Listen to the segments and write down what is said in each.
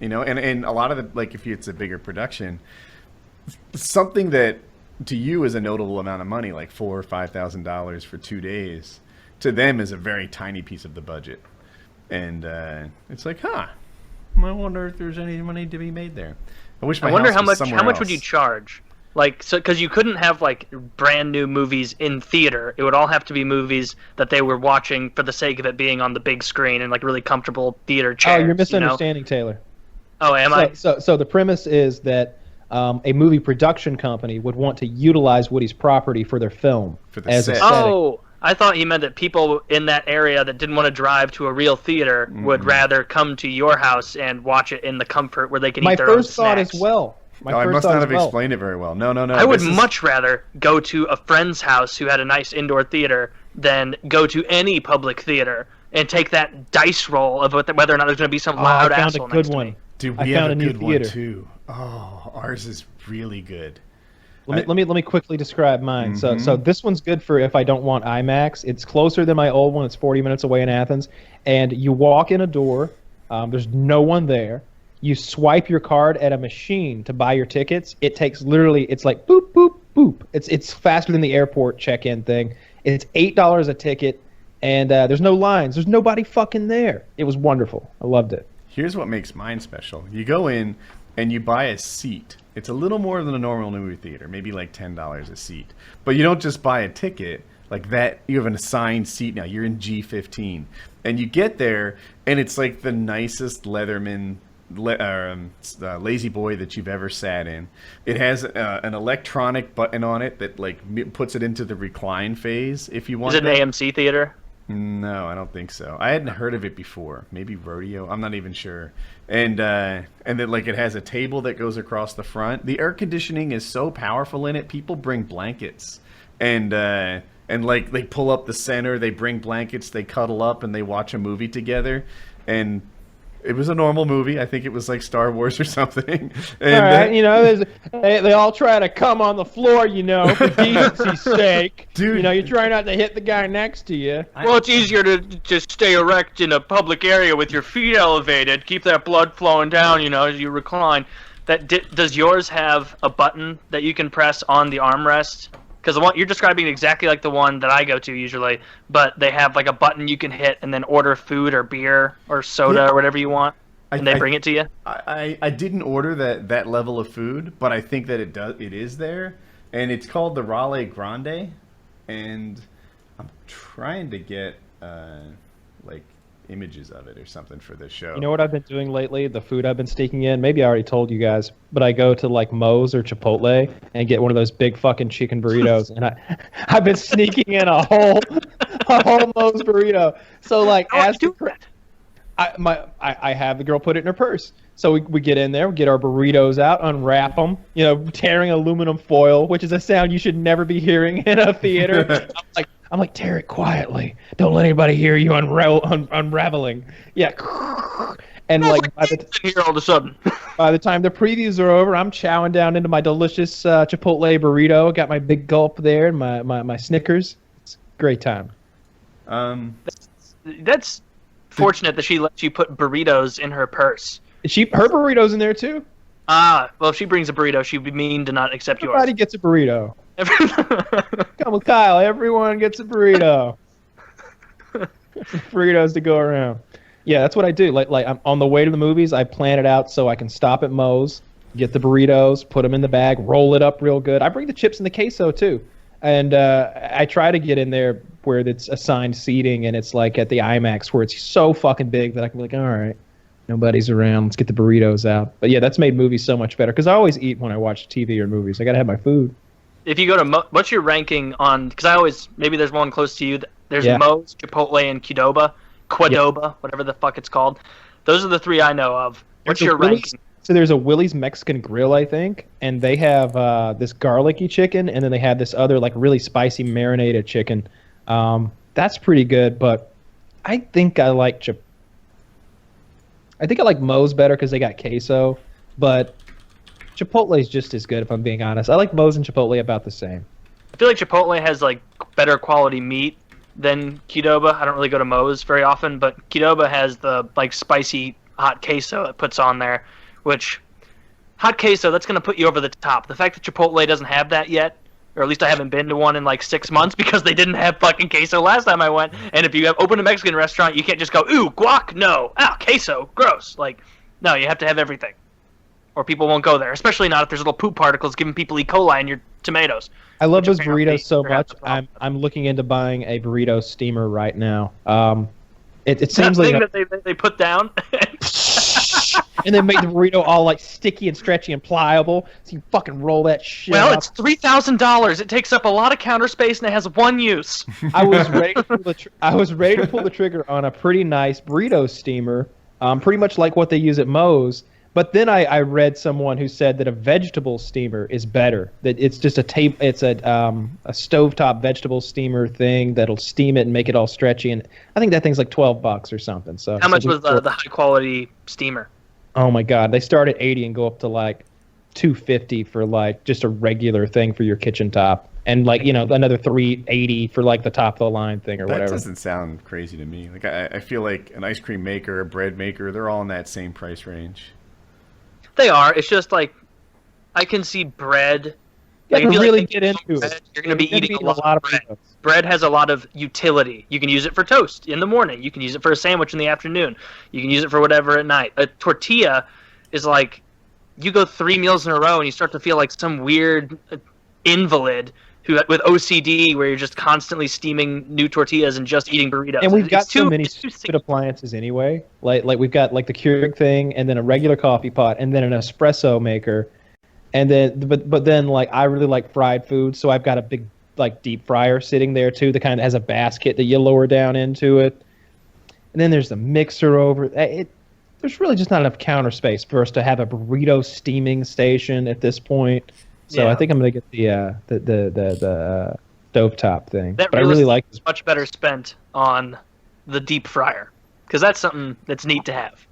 you know, and a lot of the, like, if it's a bigger production, something that to you is a notable amount of money, like $4,000 or $5,000 for 2 days, to them is a very tiny piece of the budget. And it's like, I wonder if there's any money to be made there. I wish my wonder house was somewhere how much else. would you charge? Like, so because you couldn't have like brand new movies in theater. It would all have to be movies that they were watching for the sake of it being on the big screen and like really comfortable theater chairs. Oh, you're misunderstanding, Taylor. Oh, am I? So the premise is that a movie production company would want to utilize Woody's property for their film For the as set. a setting. Oh, I thought he meant that people in that area that didn't want to drive to a real theater would rather come to your house and watch it in the comfort where they can My eat their own first thought snacks. as well. I must not have explained it very well. No. I would much rather go to a friend's house who had a nice indoor theater than go to any public theater and take that dice roll of whether or not there's going to be some loud asshole next to me. Dude, I we found have a a new good theater. one too. Oh, ours is really good. Let me quickly describe mine. Mm-hmm. So this one's good for if I don't want IMAX. It's closer than my old one. It's 40 minutes away in Athens, and you walk in a door. There's no one there. You swipe your card at a machine to buy your tickets. It takes literally, it's like boop boop boop. It's faster than the airport check-in thing. It's $8 a ticket, and there's no lines. There's nobody fucking there. It was wonderful. I loved it. Here's what makes mine special. You go in and you buy a seat. It's a little more than a normal movie theater, maybe like $10 a seat. But you don't just buy a ticket like that. You have an assigned seat now. You're in G15. And you get there, and it's like the nicest Leatherman lazy boy that you've ever sat in. It has an electronic button on it that like puts it into the recline phase if you want. Is it an AMC theater? No, I don't think so. I hadn't heard of it before. Maybe Rodeo. I'm not even sure. And then like it has a table that goes across the front. The air conditioning is so powerful in it. People bring blankets, and like they pull up the center. They bring blankets. They cuddle up and they watch a movie together. And it was a normal movie. I think it was like Star Wars or something. And, all right, you know, they all try to come on the floor, you know, for decency's sake. Dude. You know, you try not to hit the guy next to you. Well, it's easier to just stay erect in a public area with your feet elevated. Keep that blood flowing down, you know, as you recline. Does yours have a button that you can press on the armrest? Because the one you're describing exactly like the one that I go to usually, but they have like a button you can hit and then order food or beer or soda or whatever you want, and they bring it to you. I didn't order that level of food, but I think that it is there, and it's called the Raleigh Grande, and I'm trying to get like images of it or something for this show. You know what I've been doing lately? The food I've been sneaking in. Maybe I already told you guys, but I go to like Moe's or Chipotle and get one of those big fucking chicken burritos, and I've been sneaking in a whole Moe's burrito. So like, How do you do that? I have the girl put it in her purse. So we get in there, we get our burritos out, unwrap them, you know, tearing aluminum foil, which is a sound you should never be hearing in a theater. I'm like, tear it quietly. Don't let anybody hear you unraveling. Yeah. And like here all of a sudden. by the time the previews are over, I'm chowing down into my delicious Chipotle burrito. Got my big gulp there and my Snickers. It's a great time. That's fortunate that she lets you put burritos in her purse. Her burrito's in there too. Ah, well, if she brings a burrito, she'd be mean to not accept Everybody yours. gets a burrito. Come with Kyle. Everyone gets a burrito. Burritos to go around. Yeah, that's what I do. Like I'm on the way to the movies. I plan it out so I can stop at Moe's, get the burritos, put them in the bag, roll it up real good. I bring the chips and the queso too, and I try to get in there where it's assigned seating and it's like at the IMAX where it's so fucking big that I can be like, all right, nobody's around. Let's get the burritos out. But yeah, that's made movies so much better because I always eat when I watch TV or movies. I gotta have my food. If you go to what's your ranking on? Because maybe there's one close to you. There's Moe's, Chipotle, and Qdoba, whatever the fuck it's called. Those are the three I know of. What's your ranking? So there's a Willie's Mexican Grill, I think, and they have this garlicky chicken, and then they have this other like really spicy marinated chicken. That's pretty good, but I think I like Moe's better because they got queso, but Chipotle's just as good if I'm being honest. I like Moe's and Chipotle about the same. I feel like Chipotle has like better quality meat than Qdoba. I don't really go to Moe's very often, but Qdoba has the like spicy hot queso it puts on there, which hot queso, that's going to put you over the top. The fact that Chipotle doesn't have that yet, or at least I haven't been to one in like 6 months because they didn't have fucking queso last time I went. And if you open a Mexican restaurant, you can't just go, ooh, guac, no. Queso, gross. Like, no, you have to have everything. Or people won't go there, especially not if there's little poop particles giving people E. coli in your tomatoes. I love those burritos so much. I'm looking into buying a burrito steamer right now. It seems like that they put down. And then make the burrito all like sticky and stretchy and pliable, so you fucking roll that shit. Well, up. it's $3,000. It takes up a lot of counter space and it has one use. I was ready to pull the trigger on a pretty nice burrito steamer, pretty much like what they use at Moe's. But then I read someone who said that a vegetable steamer is better. That it's just a stovetop vegetable steamer thing that'll steam it and make it all stretchy. And I think that thing's like $12 or something. So how much was the high quality steamer? Oh my God, they start at 80 and go up to like $250 for like just a regular thing for your kitchen top, and like another $380 for like the top of the line thing or whatever. That doesn't sound crazy to me. Like I feel like an ice cream maker, a bread maker, they're all in that same price range. They are. It's just like I can see bread. Yeah, like, to really like get into bread, it. You're going to be eating a lot of bread. Burritos. Bread has a lot of utility. You can use it for toast in the morning. You can use it for a sandwich in the afternoon. You can use it for whatever at night. A tortilla is like you go 3 meals in a row and you start to feel like some weird invalid with OCD where you're just constantly steaming new tortillas and just eating burritos. And we've got so many stupid appliances anyway. Like we've got like the Keurig thing, and then a regular coffee pot, and then an espresso maker. And then, but then, like, I really like fried food, so I've got a big, like, deep fryer sitting there, too, that kind of has a basket that you lower down into it. And then there's the mixer over. There's really just not enough counter space for us to have a burrito steaming station at this point. So yeah. I think I'm going to get the stovetop thing. But I really like it. Much better spent on the deep fryer, because that's something that's neat to have.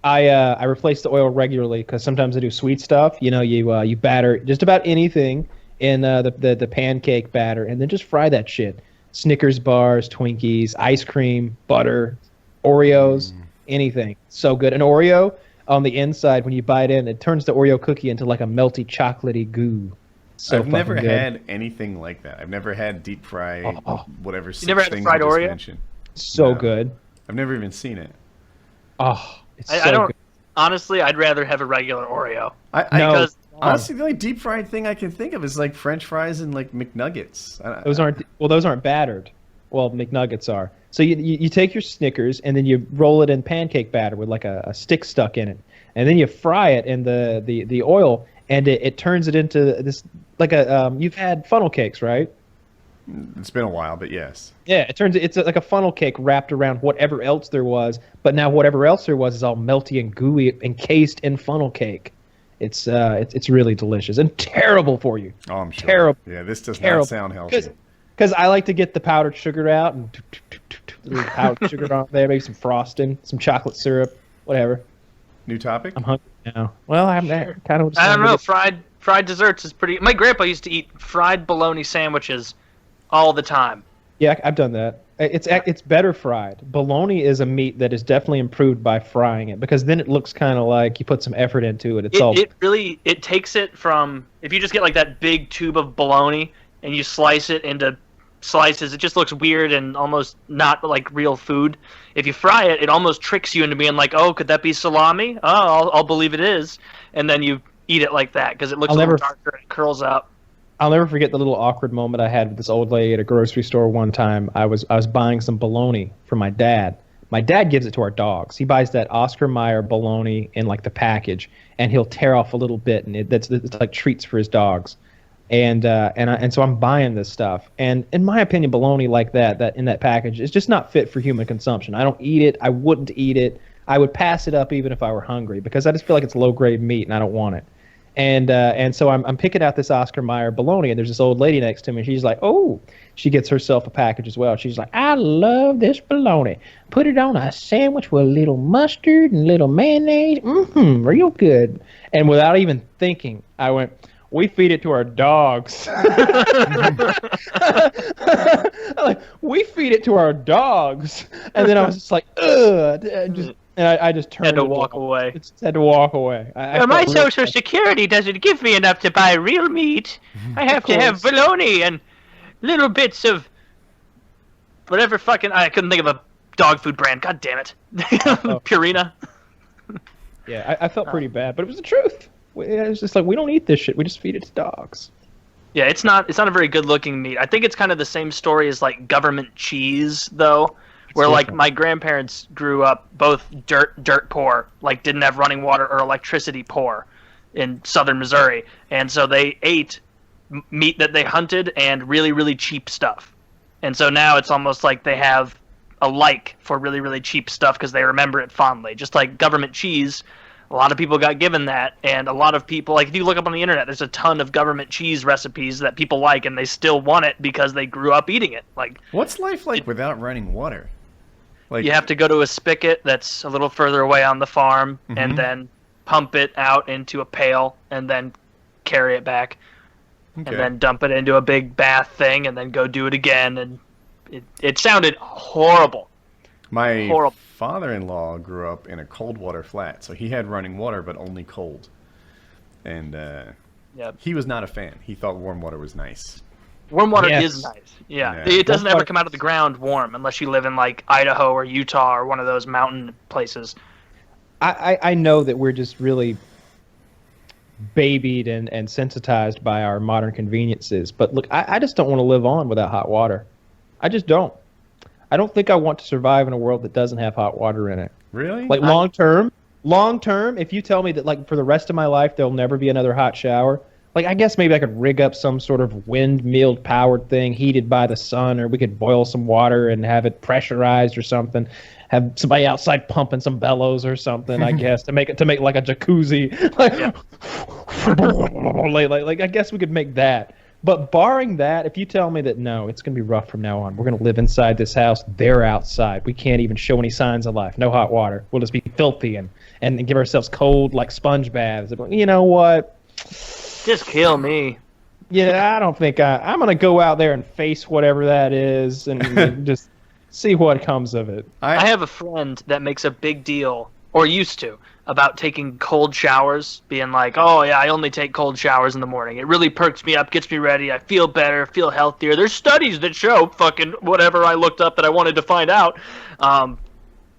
I replace the oil regularly because sometimes I do sweet stuff. You batter just about anything in the pancake batter, and then just fry that shit. Snickers bars, Twinkies, ice cream, butter, Oreos, anything. So good. An Oreo on the inside, when you bite in, it turns the Oreo cookie into like a melty chocolatey goo. So I've never had anything like that. I've never had deep fry, whatever. You never had a fried Oreo? Mentioned. So good. I've never even seen it. Oh. I don't. Good. Honestly, I'd rather have a regular Oreo. Because honestly, the only deep fried thing I can think of is like French fries and like McNuggets. Those aren't battered. Well, McNuggets are. So you take your Snickers and then you roll it in pancake batter with like a stick stuck in it, and then you fry it in the oil, and it turns it into this like you've had funnel cakes, right? It's been a while, but yes. Yeah, it's like a funnel cake wrapped around whatever else there was, but now whatever else there was is all melty and gooey, encased in funnel cake. It's really delicious and terrible for you. Oh, I'm sure. Terrible. Yeah, this does not sound healthy. Because I like to get the powdered sugar out and powdered sugar on there, maybe some frosting, some chocolate syrup, whatever. New topic? I'm hungry now. Well, I'm kind of. I don't know. Fried desserts is pretty. My grandpa used to eat fried bologna sandwiches all the time. Yeah, I've done that. It's better fried. Bologna is a meat that is definitely improved by frying it, because then it looks kind of like you put some effort into it. It takes it from, if you just get like that big tube of bologna and you slice it into slices, it just looks weird and almost not like real food. If you fry it, it almost tricks you into being like, oh, could that be salami? Oh, I'll believe it is. And then you eat it like that because it looks a little darker and it curls up. I'll never forget the little awkward moment I had with this old lady at a grocery store one time. I was buying some bologna for my dad. My dad gives it to our dogs. He buys that Oscar Mayer bologna in like the package, and he'll tear off a little bit, and it's like treats for his dogs. And so I'm buying this stuff. And in my opinion, bologna like that in that package is just not fit for human consumption. I don't eat it. I wouldn't eat it. I would pass it up even if I were hungry, because I just feel like it's low grade meat and I don't want it. And so I'm picking out this Oscar Mayer bologna, and there's this old lady next to me, and she's like, oh, she gets herself a package as well. She's like, I love this bologna. Put it on a sandwich with a little mustard and a little mayonnaise. Real good. And without even thinking, I went, we feed it to our dogs. Like, we feed it to our dogs. And then I was just like, ugh. And I just turned Had to and walk away. Just had to walk away. My felt real social bad. security doesn't give me enough to buy real meat. I have to have course. bologna and little bits of whatever fucking. I couldn't think of a dog food brand. God damn it. Purina. Yeah, I felt pretty bad, but it was the truth. It was just like, we don't eat this shit. We just feed it to dogs. Yeah, it's not a very good looking meat. I think it's kind of the same story as like government cheese though, where like different. my grandparents grew up both dirt poor, like didn't have running water or electricity poor in southern Missouri. And so they ate meat that they hunted and really really cheap stuff. And so now it's almost like they have a like for really really cheap stuff because they remember it fondly. Just like government cheese, a lot of people got given that, and a lot of people, like if you look up on the internet, there's a ton of government cheese recipes that people like, and they still want it because they grew up eating it. Like, What's life like without running water? Like, you have to go to a spigot that's a little further away on the farm, Mhm. and then pump it out into a pail, and then carry it back, okay. and then dump it into a big bath thing, and then go do it again. And it sounded horrible. My horrible. father-in-law grew up in a cold water flat, so he had running water, but only cold. And Yep. he was not a fan. He thought warm water was nice. Warm water Yes. is nice. Yeah. Yeah. It doesn't Warm ever water- come out of the ground warm unless you live in like Idaho or Utah or one of those mountain places. I know that we're just really babied and sensitized by our modern conveniences. But look, I just don't want to live on without hot water. I just don't. I don't think I want to survive in a world that doesn't have hot water in it. Really? Like long term, if you tell me that like for the rest of my life there'll never be another hot shower, like I guess maybe I could rig up some sort of windmill powered thing heated by the sun, or we could boil some water and have it pressurized or something. Have somebody outside pumping some bellows or something, I guess, to make like a jacuzzi. Like I guess we could make that. But barring that, if you tell me that no, it's going to be rough from now on. We're going to live inside this house. They're outside. We can't even show any signs of life. No hot water. We'll just be filthy and give ourselves cold like sponge baths. You know what? Just kill me. Yeah, I don't think I'm going to go out there and face whatever that is and just see what comes of it. I have a friend that makes a big deal, or used to, about taking cold showers, being like, oh yeah, I only take cold showers in the morning. It really perks me up, gets me ready, I feel better, feel healthier. There's studies that show fucking whatever I looked up that I wanted to find out.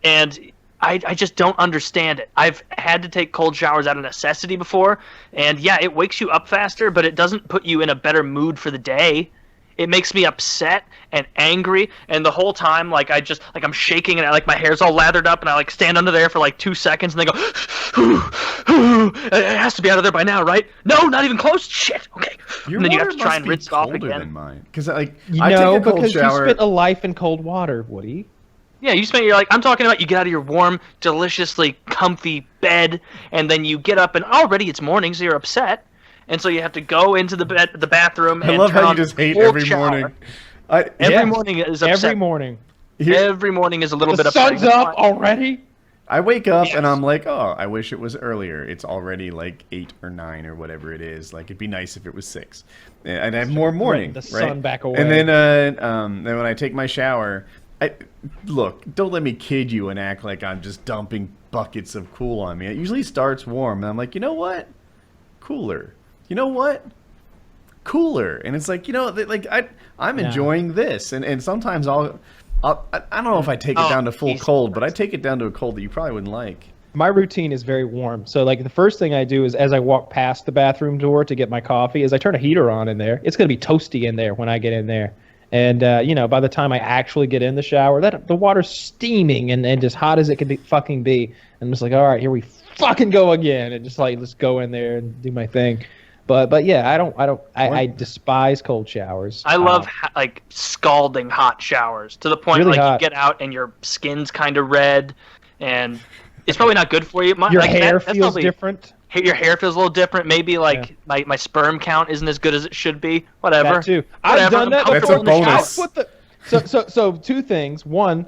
And I just don't understand it. I've had to take cold showers out of necessity before, and yeah, it wakes you up faster, but it doesn't put you in a better mood for the day. It makes me upset and angry, and the whole time, like I'm shaking, and my hair's all lathered up, and I like stand under there for like 2 seconds, and they go, it has to be out of there by now, right? No, not even close. Shit. Okay. Your And then you have water to try must and be rinse it off colder again. than mine. Because I take No, a cold because shower. you spent a life in cold water, Woody. Yeah, you're like, I'm talking about you get out of your warm, deliciously comfy bed, and then you get up, and already it's morning, so you're upset. And so you have to go into the bathroom. I and love turn how you on just hate cold every shower. morning. Every Yes. morning is upset. Every morning. Every morning is a little The bit upsetting. sun's up already. I wake up Yes. and I'm like, oh, I wish it was earlier. It's already like 8 or 9 or whatever it is. Like, it'd be nice if it was 6. And I have more morning, the right? sun back away. And then when I take my shower, look, don't let me kid you and act like I'm just dumping buckets of cool on me. It usually starts warm, and I'm like, you know what? Cooler. You know what? Cooler. And it's like, I'm enjoying this. And sometimes I don't know if I take it down to full Jesus cold, but I Christ. take it down to a cold that you probably wouldn't like. My routine is very warm. So like the first thing I do is as I walk past the bathroom door to get my coffee is I turn a heater on in there. It's going to be toasty in there when I get in there. And by the time I actually get in the shower, the water's steaming and just hot as it can fucking be. And I'm just like, all right, here we fucking go again, and just like let's go in there and do my thing. But yeah, I despise cold showers. I love like scalding hot showers to the point Really like hot. you get out and your skin's kind of red, and it's probably not good for you. your like, hair that's feels probably- different. Your hair feels a little different. Maybe like my sperm count isn't as good as it should be. Whatever. That too. Whatever. I've done that I'm That's before. a comfortable in the bonus. shower. What the? So two things. One,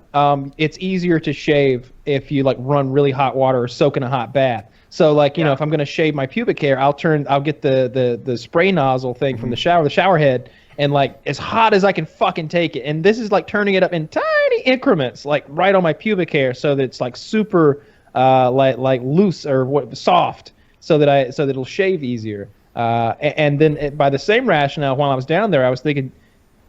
it's easier to shave if you like run really hot water or soak in a hot bath. So like Yeah. if I'm gonna shave my pubic hair, I'll get the spray nozzle thing from the shower head, and like as hot as I can fucking take it. And this is like turning it up in tiny increments, like right on my pubic hair, so that it's like super like loose or soft, so that it'll shave easier. And then by the same rationale, while I was down there, I was thinking,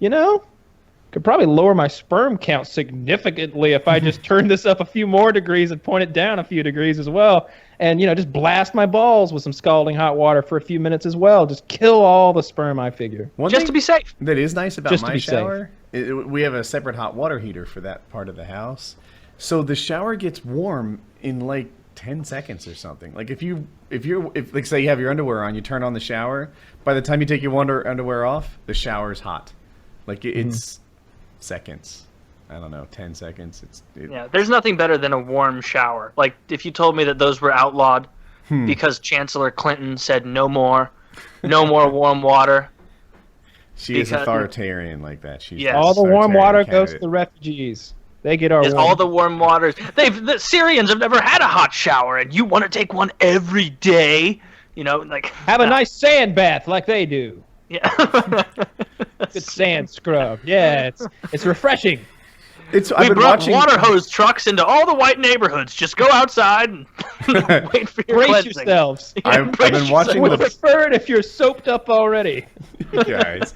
could probably lower my sperm count significantly if I just turn this up a few more degrees and point it down a few degrees as well. And, just blast my balls with some scalding hot water for a few minutes as well. Just kill all the sperm, I figure. Just to be safe. That is nice about Just to my be shower. We have a separate hot water heater for that part of the house. So the shower gets warm in like 10 seconds or something. Like if like say you have your underwear on, you turn on the shower, by the time you take your underwear off, the shower's hot. Like it's seconds. I don't know, 10 seconds. Yeah, there's nothing better than a warm shower. Like if you told me that those were outlawed because Chancellor Clinton said no more warm water. She is authoritarian like that. She's all the warm water goes to the refugees. They get our all the warm waters. The Syrians have never had a hot shower, and you want to take one every day? Have a nice sand bath like they do. Yeah. Good sand scrub. Yeah, it's refreshing. We brought water hose trucks into all the white neighborhoods. Just go outside and wait for your Brace cleansing. yourselves. I've been watching Would prefer it if you're soaped up already. Guys,